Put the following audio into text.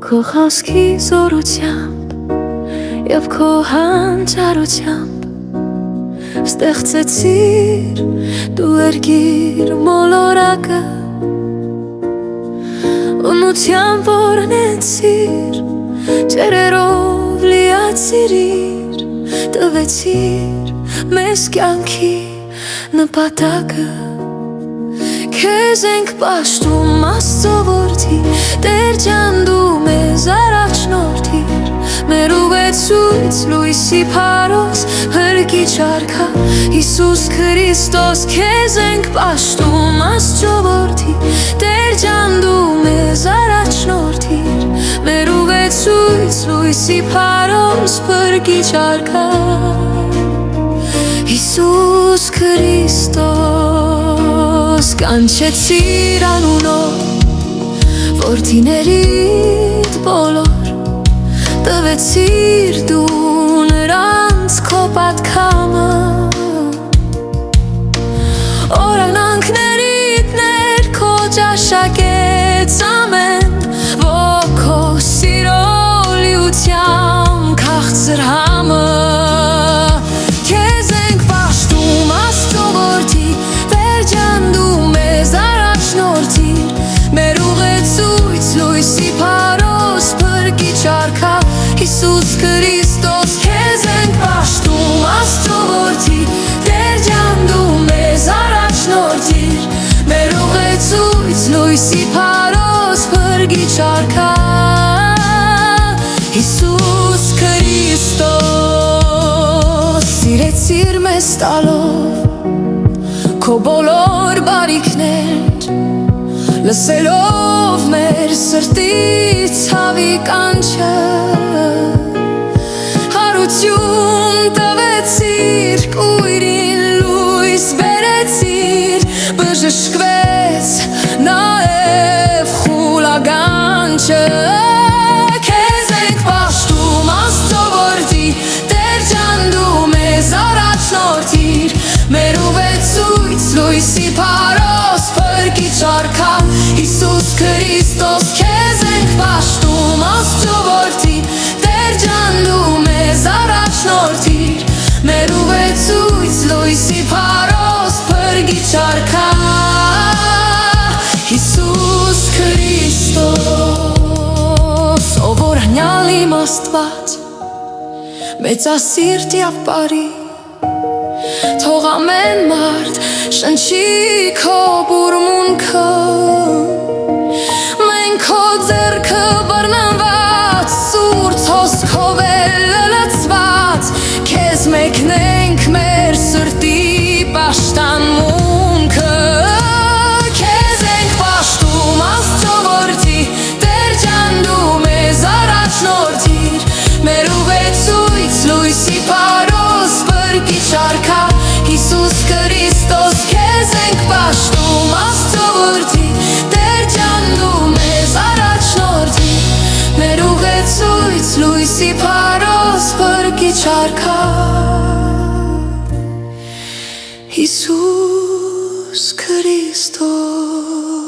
քո խոսքի զորությամբ եւ քո հանճարությամբ ստեղծեցիր դու երկիր մոլորակը Ունությամբ որնեցիր, ջերերով լիացիրիր, տվեցիր մեզ կյանքի նպատակը Քեզ ենք պաշտում Աստծո որդի, Տեր ջան դու մեզ առաջնորդիր Մեր ուղեցույց լույսի փարոս, հրկիչ արքա Հիսուս Քրիստոս, քեզ ենք պաշտում Աստծո որդի, Տեր ջան դու մեզ առաջնորդիր Մեր ուղեցույց լույսի փարոս, հրկիչ արքա Հիսուս Քրիստոս, կանչեցիր անունով Որդիներիդ բոլոր Տվեցիր դու նրանց քո պատգամը Օրհնանքներիդ ներքո ճաշակեց ամեն Ոգու սիրո լիությամբ քաղցր համը Քեզ ենք պաշտում Աստծո որդի, Տեր ջան դու մեզ առաջնորդիր Մեր ուղեցույց լույսի փարոս, փրկիչ արքա Հիսուս Քրիստոս, քեզ ենք պաշտում Աստծո որդի, Տեր ջան դու մեզ առաջնորդիր Մեր ուղեցույց լույսի փարոս, փրկիչ արքա Հիսուս Քրիստոս, սիրեցիր մեզ տալով Քո բոլոր բարիքներ Լսելով մեր սրտի ցավի կանչը Հարություն տվեցիր, կույրին լույս բերեցիր Բժշկվեց նաև խուլագանչը Քեզ ենք պաշտում Աստծո որդի, Տեր ջան դու մեզ առաջնորդիր Մեր ուղեցույց լույսի փարոս, փրկիչ արքա Հիսուս Քրիստոս, քեզ ենք պաշտում Աստծո որդի, Տեր ջան դու մեզ առաջնորդիր Մեր ուղեցույց լույսի փարոս, փրկիչ արքա Հիսուս Քրիստոս, ով օրհնյալ իմ Աստված Մեծասիրտ և բարի Թող ամեն մարդ շնչի քո բուրմունքը Մենք քո ձեռքը բռնված Սուրբ հոսքով լլացված Քեզ մեկնենք մեր սրտի պաշտամունքը Քեզ ենք պաշտում Աստծո որդի, Տեր ջան դու մեզ առաջնորդիր Մեր ուղեցույց լույսի փարոս, փրկիչ արքա Հիսուս Քրիստոս, քեզ ենք պաշտում Աստծո որդի, Տեր ջան դու մեզ առաջնորդիր Մեր ուղեցույց լույսի փարոս, փրկիչ արքա Հիսուս Քրիստոս